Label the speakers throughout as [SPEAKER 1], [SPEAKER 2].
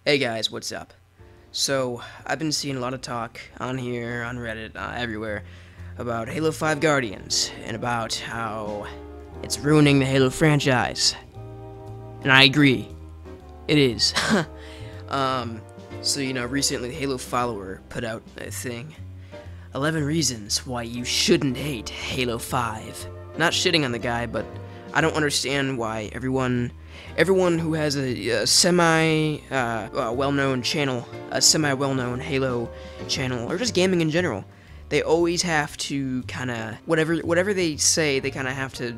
[SPEAKER 1] Hey guys, what's up? So, I've been seeing a lot of talk on here, on Reddit, everywhere, about Halo 5 Guardians, and about how it's ruining the Halo franchise. And I agree, it is. Recently the Halo Follower put out a thing. 11 reasons why you shouldn't hate Halo 5. Not shitting on the guy, but I don't understand why everyone who has a semi well-known channel, a semi well-known Halo channel, or just gaming in general, they always have to kind of whatever they say, they kind of have to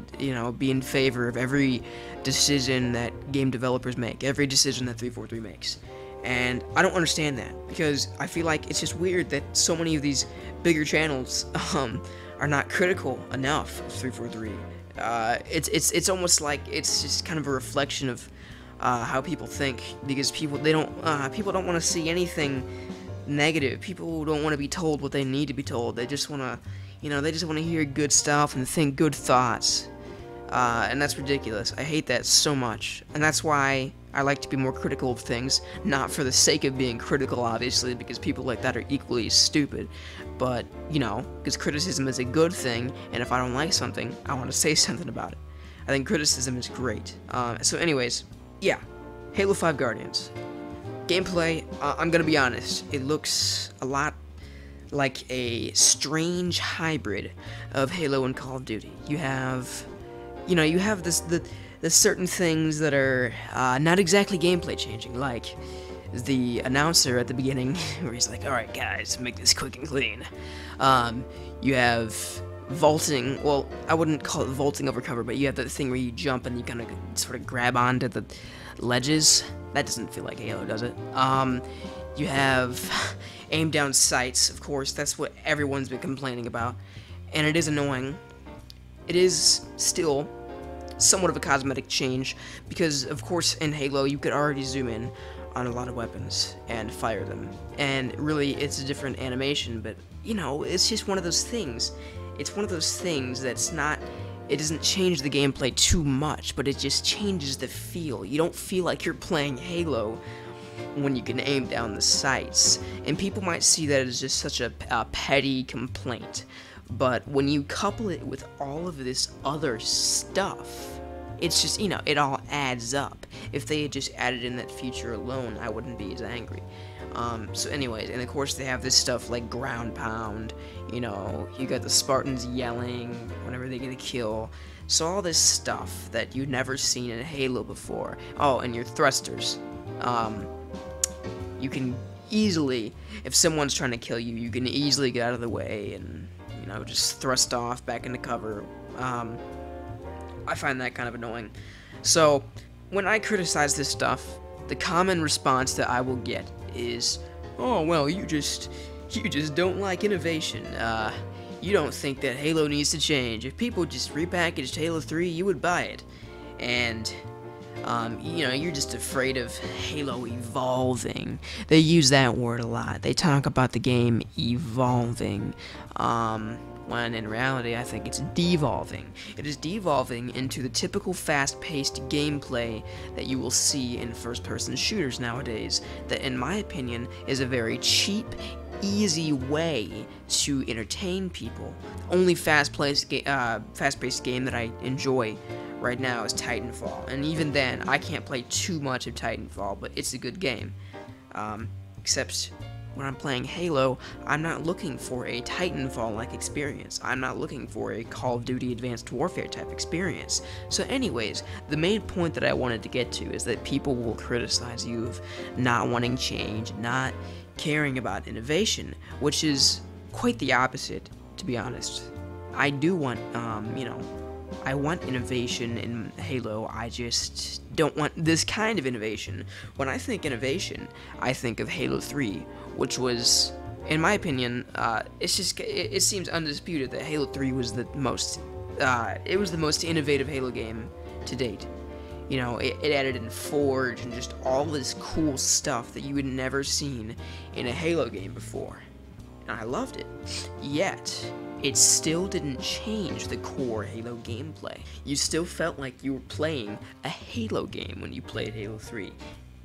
[SPEAKER 1] be in favor of every decision that game developers make, every decision that 343 makes. And I don't understand that, because I feel like it's just weird that so many of these bigger channels are not critical enough of 343. It's almost like it's just kind of a reflection of how people think, because people don't want to see anything negative. People don't want to be told what they need to be told. They just want to hear good stuff and think good thoughts. And that's ridiculous. I hate that so much. And that's why I like to be more critical of things, not for the sake of being critical, obviously, because people like that are equally stupid, but, because criticism is a good thing, and if I don't like something, I want to say something about it. I think criticism is great. So anyways, yeah, Halo 5 Guardians. Gameplay, I'm gonna be honest, it looks a lot like a strange hybrid of Halo and Call of Duty. You have the certain things that are not exactly gameplay changing, like the announcer at the beginning, where he's like, "Alright guys, make this quick and clean." You have vaulting, well, I wouldn't call it vaulting over cover, but you have the thing where you jump and you kind of sort of grab onto the ledges. That doesn't feel like Halo, does it? You have aim down sights, of course, that's what everyone's been complaining about, and it is annoying. It is still somewhat of a cosmetic change, because of course in Halo you could already zoom in on a lot of weapons and fire them, and really it's a different animation, but it's just one of those things. It's one of those things that's not, it doesn't change the gameplay too much, but it just changes the feel. You don't feel like you're playing Halo when you can aim down the sights, and people might see that as just such a petty complaint. But when you couple it with all of this other stuff, it's just, it all adds up. If they had just added in that feature alone, I wouldn't be as angry. So anyways, and of course they have this stuff like ground pound, you got the Spartans yelling whenever they get a kill. So all this stuff that you've never seen in Halo before. Oh, and your thrusters. You can easily, if someone's trying to kill you, you can easily get out of the way and just thrust off back into cover. I find that kind of annoying. So, when I criticize this stuff, the common response that I will get is, "Oh, well, you just don't like innovation. You don't think that Halo needs to change. If people just repackaged Halo 3, you would buy it. And, you're just afraid of Halo evolving." They use that word a lot. They talk about the game evolving, when in reality I think it's devolving. It is devolving into the typical fast-paced gameplay that you will see in first-person shooters nowadays, that in my opinion is a very cheap, easy way to entertain people. The only fast-paced game that I enjoy right now is Titanfall, and even then I can't play too much of Titanfall, but it's a good game. Except when I'm playing Halo, I'm not looking for a Titanfall-like experience. I'm not looking for a Call of Duty Advanced Warfare type experience. So anyways, the main point that I wanted to get to is that people will criticize you of not wanting change, not caring about innovation, which is quite the opposite, to be honest. I do want, I want innovation in Halo. I just don't want this kind of innovation. When I think innovation, I think of Halo 3, which was, in my opinion, it seems undisputed that Halo 3 was the most innovative Halo game to date. It added in Forge and just all this cool stuff that you had never seen in a Halo game before. And I loved it. Yet, it still didn't change the core Halo gameplay. You still felt like you were playing a Halo game when you played Halo 3.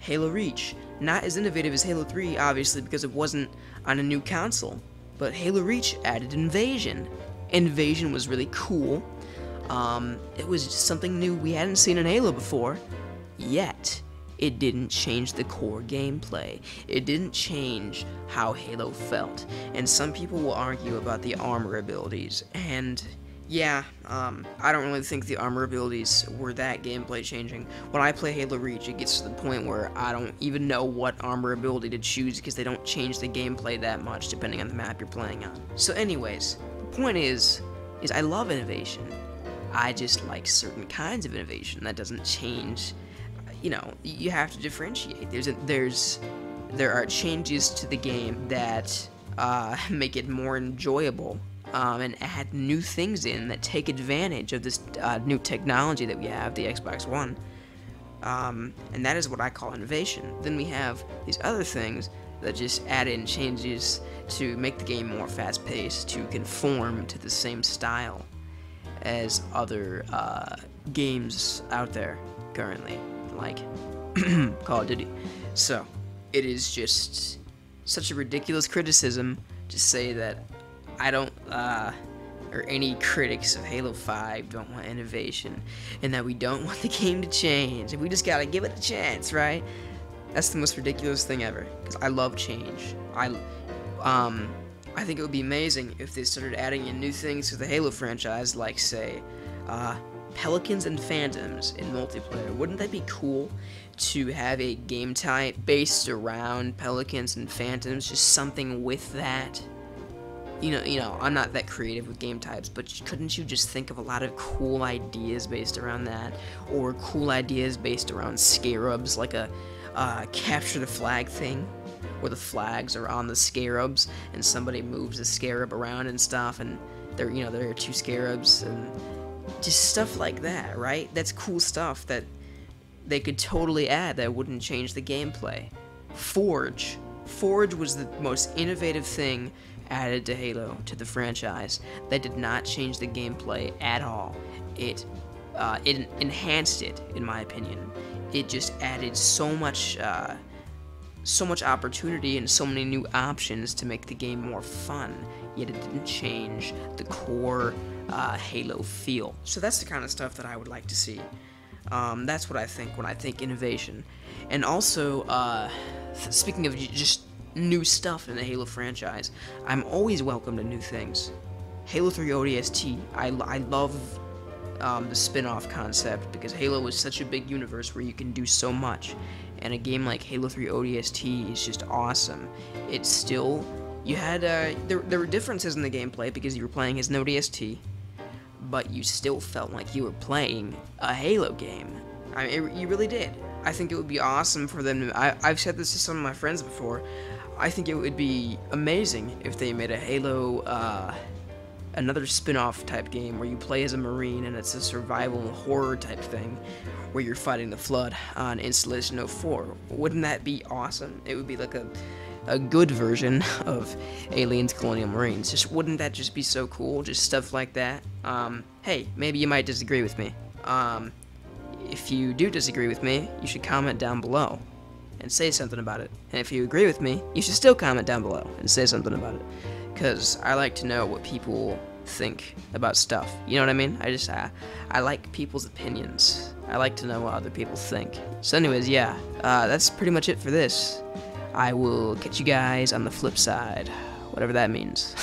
[SPEAKER 1] Halo Reach. Not as innovative as Halo 3, obviously, because it wasn't on a new console, but Halo Reach added Invasion. Invasion was really cool. It was just something new we hadn't seen in Halo before, yet it didn't change the core gameplay. It didn't change how Halo felt. And some people will argue about the armor abilities, and yeah, I don't really think the armor abilities were that gameplay changing. When I play Halo Reach, it gets to the point where I don't even know what armor ability to choose because they don't change the gameplay that much depending on the map you're playing on. So anyways, the point is I love innovation. I just like certain kinds of innovation. That doesn't change. You know, you have to differentiate. There are changes to the game that make it more enjoyable. And add new things in that take advantage of this new technology that we have, the Xbox One. And that is what I call innovation. Then we have these other things that just add in changes to make the game more fast-paced, to conform to the same style as other games out there currently, like Call of Duty. So, it is just such a ridiculous criticism to say that I don't, or any critics of Halo 5 don't want innovation, and that we don't want the game to change, and we just gotta give it a chance, right? That's the most ridiculous thing ever, because I love change. I think it would be amazing if they started adding in new things to the Halo franchise, like, say, Pelicans and Phantoms in multiplayer. Wouldn't that be cool to have a game type based around Pelicans and Phantoms, just something with that? You know, I'm not that creative with game types, but couldn't you just think of a lot of cool ideas based around that? Or cool ideas based around scarabs, like a capture the flag thing, where the flags are on the scarabs, and somebody moves the scarab around and stuff, and there are two scarabs, and just stuff like that, right? That's cool stuff that they could totally add that wouldn't change the gameplay. Forge was the most innovative thing added to Halo, to the franchise, that did not change the gameplay at all. It enhanced it, in my opinion. It just added so much opportunity and so many new options to make the game more fun, yet it didn't change the core Halo feel. So that's the kind of stuff that I would like to see. That's what I think when I think innovation. And also, speaking of just new stuff in the Halo franchise, I'm always welcome to new things. Halo 3 ODST, I love the spin-off concept, because Halo is such a big universe where you can do so much, and a game like Halo 3 ODST is just awesome. It's still, you had, there were differences in the gameplay because you were playing as an ODST, but you still felt like you were playing a Halo game. I mean, you really did. I think it would be awesome for them to, I've said this to some of my friends before, I think it would be amazing if they made a Halo, another spin-off type game where you play as a Marine and it's a survival horror type thing where you're fighting the Flood on Installation 04. Wouldn't that be awesome? It would be like a good version of Aliens Colonial Marines. Just wouldn't that just be so cool? Just stuff like that. Hey, maybe you might disagree with me. If you do disagree with me, you should comment down below and say something about it. And if you agree with me, you should still comment down below and say something about it. Because I like to know what people think about stuff. You know what I mean? I like people's opinions. I like to know what other people think. So anyways, yeah, that's pretty much it for this. I will catch you guys on the flip side, whatever that means.